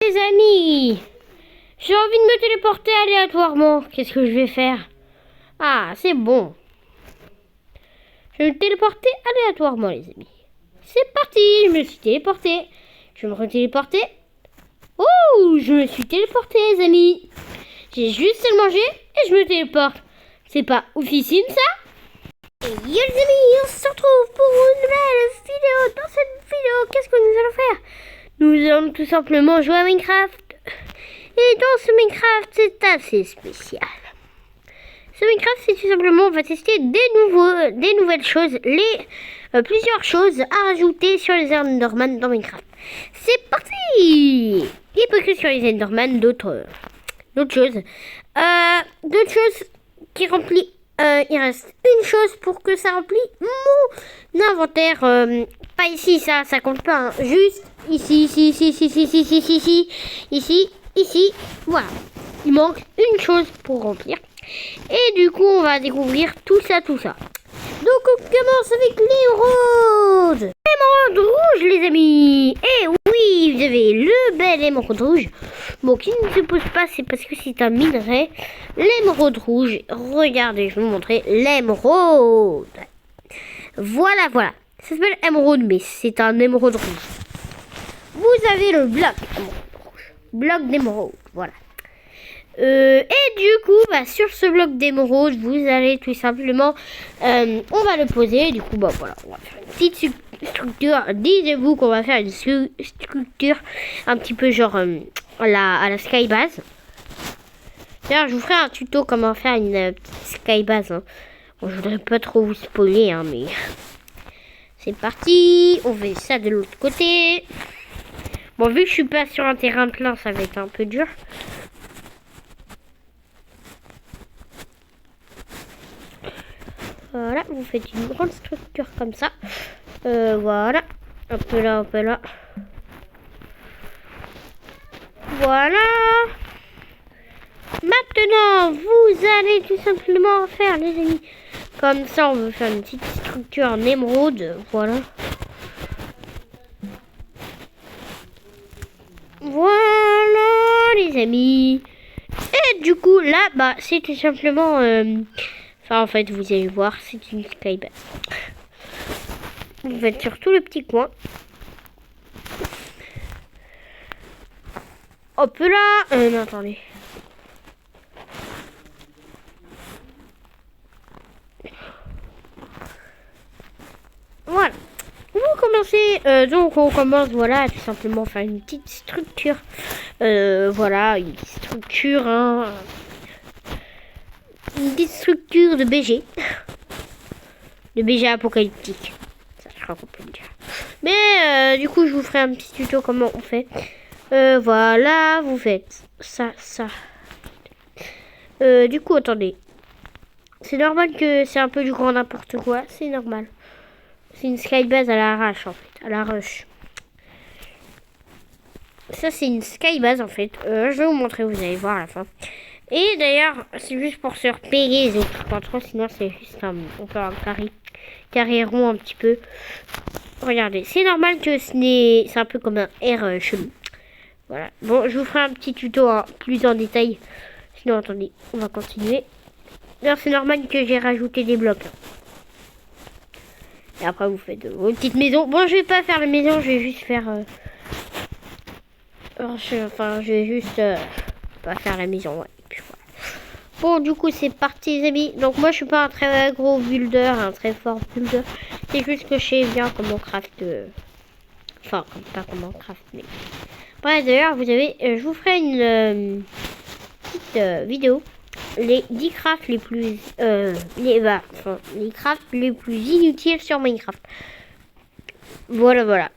Les amis, j'ai envie de me téléporter aléatoirement. Qu'est-ce que je vais faire? Ah, c'est bon. Je vais me téléporter aléatoirement, les amis. C'est parti, je me suis téléporté. Je vais me retéléporter. Oh, je me suis téléporté, les amis. J'ai juste à le manger et je me téléporte. C'est pas oufissime, ça? Et yo, les amis, on se retrouve pour une nouvelle vidéo. Dans cette vidéo, qu'est-ce que nous allons faire? Nous allons tout simplement jouer à Minecraft. Et dans ce Minecraft, c'est assez spécial. Ce Minecraft, c'est tout simplement, on va tester des nouvelles choses, plusieurs choses à rajouter sur les Enderman dans Minecraft. C'est parti! Et pas que sur les Enderman, d'autres choses. D'autres choses qui remplissent. Il reste une chose pour que ça remplisse mon inventaire. Pas ici, ça compte pas. Hein. Juste ici, ici. Voilà. Il manque une chose pour remplir. Et du coup, on va découvrir tout ça. Donc, on commence avec l'émeraude. L'émeraude rouge, les amis. Et oui, vous avez le bel émeraude rouge. Bon, qui ne se pose pas, c'est parce que c'est un minerai. L'émeraude rouge. Regardez, je vais vous montrer l'émeraude. Voilà. Ça s'appelle émeraude, mais c'est un émeraude rouge. Vous avez le bloc rouge. Bloc d'émeraude, voilà. Et du coup, sur ce bloc d'émeraude, vous allez tout simplement, on va le poser. Du coup, voilà, on va faire une petite structure. Dites-vous qu'on va faire une structure un petit peu genre à la skybase. D'ailleurs, je vous ferai un tuto comment faire une petite skybase. Hein. Bon, je voudrais pas trop vous spoiler, hein, mais c'est parti. On fait ça de l'autre côté. Bon, vu que je suis pas sur un terrain plein, ça va être un peu dur. Voilà, vous faites une grande structure comme ça. Voilà. Un peu là. Voilà. Maintenant, vous allez tout simplement faire, les amis. Comme ça, on veut faire une petite structure en émeraude. Voilà. Voilà, les amis. Et du coup, là, c'est tout simplement... en fait, vous allez voir, c'est une skybase. Vous faites sur tout le petit coin. Hop là. Non, attendez. Voilà. Vous commencez, donc on commence, voilà, tout simplement faire une petite structure. Voilà, une petite structure, hein. Une petite structure de BG. De BG apocalyptique. Ça, je crois qu'on peut le dire. Mais du coup, je vous ferai un petit tuto comment on fait. Voilà, vous faites ça. Du coup, attendez. C'est normal que c'est un peu du grand n'importe quoi. C'est normal. C'est une skybase à l'arrache, en fait. À la rush. Ça, c'est une skybase, en fait. Je vais vous montrer, vous allez voir à la fin. Et d'ailleurs, c'est juste pour se repérer les autres contrôles, sinon c'est juste on peut un carré rond un petit peu. Regardez, c'est normal que c'est un peu comme un R chelou. Voilà. Bon, je vous ferai un petit tuto plus en détail. Sinon, attendez, on va continuer. Alors, c'est normal que j'ai rajouté des blocs. Et après, vous faites vos petites maisons. Bon, je vais pas faire la maison, je vais juste faire... je vais juste pas faire la maison, ouais. Bon, du coup, c'est parti, les amis. Donc, moi, je suis pas un très gros builder, un très fort builder. C'est juste que je sais bien comment craft. Enfin, pas comment craft, mais. Ouais, d'ailleurs, vous avez. Je vous ferai une petite vidéo. Les 10 crafts les plus. Les crafts les plus inutiles sur Minecraft. Voilà.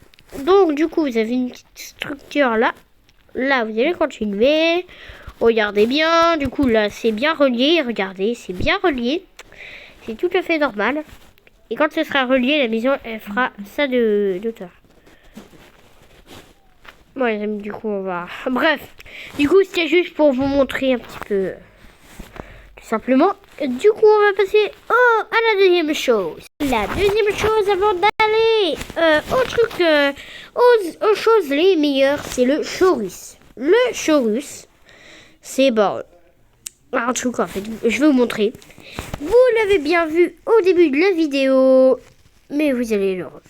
Donc, du coup, vous avez une petite structure là. Là, vous allez continuer. Regardez bien, du coup là c'est bien relié, regardez, c'est bien relié. C'est tout à fait normal. Et quand ce sera relié, la maison elle fera ça de hauteur. Bon les amis, du coup on va... Bref, du coup c'était juste pour vous montrer un petit peu... Tout simplement. Du coup on va passer à la deuxième chose. La deuxième chose avant d'aller aux choses les meilleures, c'est le chorus. le Chorus, c'est bon, un truc en fait, je vais vous montrer. Vous l'avez bien vu au début de la vidéo, mais vous allez le revoir.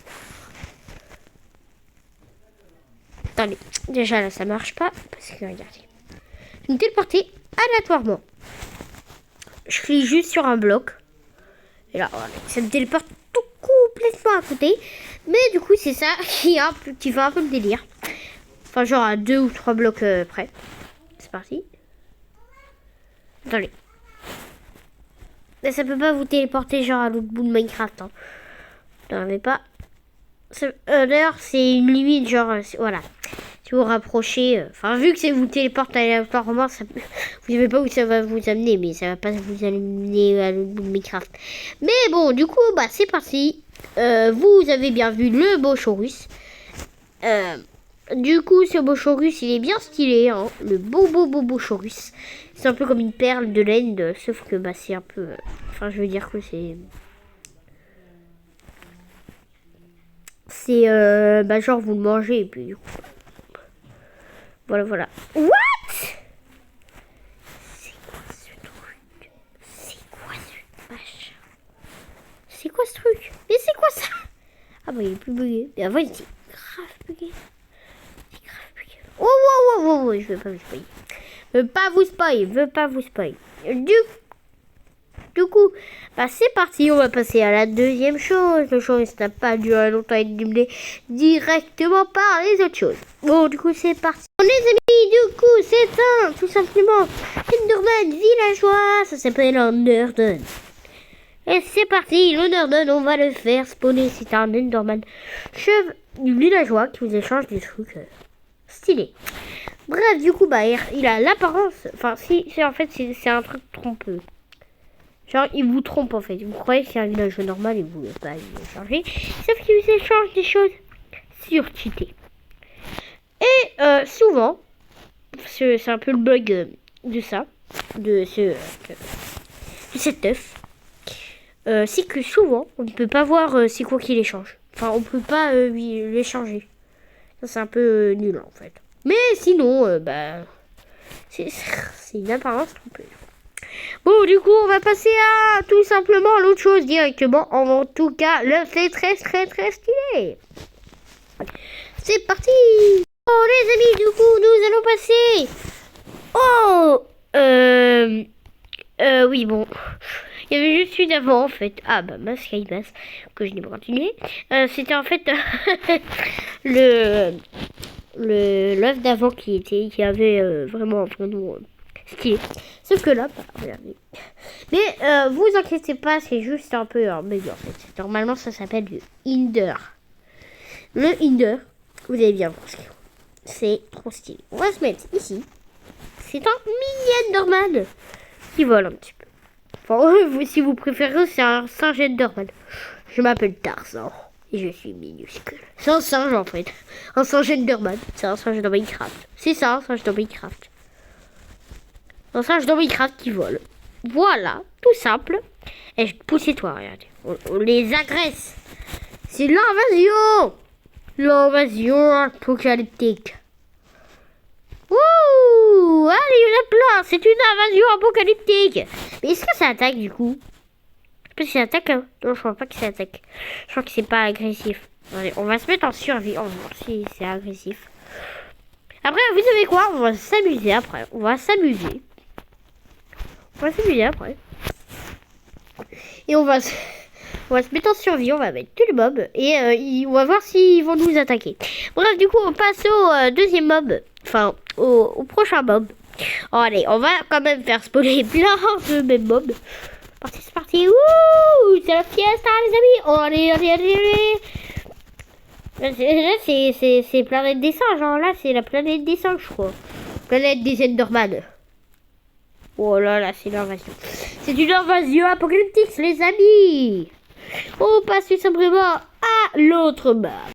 Attendez, déjà là ça marche pas, parce que regardez. Je me téléporter aléatoirement. Je clique juste sur un bloc. Et là, voilà, ça me téléporte tout complètement à côté. Mais du coup, c'est ça qui fait un peu le délire. Enfin, genre à 2 ou 3 blocs près. C'est parti. Attendez. Mais ça peut pas vous téléporter genre à l'autre bout de Minecraft. Hein. Non, mais pas. D'ailleurs, c'est une limite, genre, voilà. Si vous rapprochez, enfin, vu que c'est vous téléporte aléatoirement, vous savez pas où ça va vous amener, mais ça va pas vous amener à l'autre bout de Minecraft. Mais bon, du coup, bah, c'est parti. Vous avez bien vu le Bochorus. Du coup, ce Bochorus, il est bien stylé, hein. Le beau Bochorus. C'est un peu comme une perle de laine, sauf que, bah, c'est un peu... enfin, je veux dire que c'est... c'est bah genre vous le mangez et puis du coup voilà. What? C'est quoi ce truc? C'est quoi ce machin? C'est quoi ce truc? Mais c'est quoi ça? Ah bah il est plus bugué. Mais avant il était grave bugué. Oh, je veux pas vous spoiler. Je veux pas vous spoiler. Du coup, bah c'est parti, on va passer à la deuxième chose. Le Chorus n'a pas duré longtemps à être éliminé directement par les autres choses. Bon, du coup, c'est parti. Bon, les amis, du coup, c'est tout simplement Enderman villageois. Ça s'appelle un Enderman. Et c'est parti, l'Enderman, on va le faire spawner. C'est un Enderman chef du villageois qui vous échange des trucs stylés. Bref, du coup, bah il a l'apparence. Enfin, en fait, c'est un truc trompeux. Genre, il vous trompe en fait. Vous croyez que c'est un village normal et vous ne voulez pas le changer. Sauf qu'il vous échange des choses surcheatées. Et souvent, c'est un peu le bug de ça, de cet œuf. C'est que souvent, on ne peut pas voir c'est quoi qu'il échange. Enfin, on ne peut pas l'échanger. Ça, c'est un peu nul en fait. Mais sinon, bah, c'est une apparence trompeuse. Bon, du coup, on va passer à tout simplement l'autre chose directement. En tout cas, l'œuf est très stylé. C'est parti. Oh, les amis, du coup, nous allons passer. Oh, oui, bon. Il y avait juste une avant, en fait. Ah, bah, ma Skybass, que je n'ai pas continué. C'était en fait l'œuf d'avant qui avait vraiment stylé. Sauf que là, bah, regardez. Mais vous inquiétez pas, c'est juste un peu un bug en fait. Normalement, ça s'appelle le Ender. Le Ender, vous allez bien voir ce qu'il faut. C'est trop stylé. On va se mettre ici. C'est un mini Enderman qui vole un petit peu. Enfin, si vous préférez, c'est un singe Enderman. Je m'appelle Tarzan et je suis minuscule. C'est un singe en fait. Un singe Enderman. C'est un singe dans Minecraft. C'est ça, un singe dans Minecraft. Un singe dans Minecraft qui vole. Voilà, tout simple. Et poussez-toi, regardez. On les agresse. C'est l'invasion. L'invasion apocalyptique. Ouh, allez, il y en a plein. C'est une invasion apocalyptique. Mais est-ce que ça attaque du coup? Je sais pas si ça attaque. Hein. Non, je crois pas que ça attaque. Je crois que c'est pas agressif. Allez, on va se mettre en survie. On va voir si c'est agressif. Après, vous savez quoi? On va s'amuser après. On va s'amuser après. Et on va se mettre en survie. On va mettre tous les mobs. Et on va voir s'ils vont nous attaquer. Bref, du coup, on passe au deuxième mob. Enfin, au prochain mob. Oh, allez, on va quand même faire spawner plein de mêmes mobs. C'est parti. Ouh, c'est la fiesta, les amis. Oh, allez. Là, c'est planète des singes. Hein. Là, c'est la planète des singes, je crois. Planète des Enderman. Oh là, c'est l'invasion. C'est une invasion apocalyptique, les amis. On passe tout simplement à l'autre map.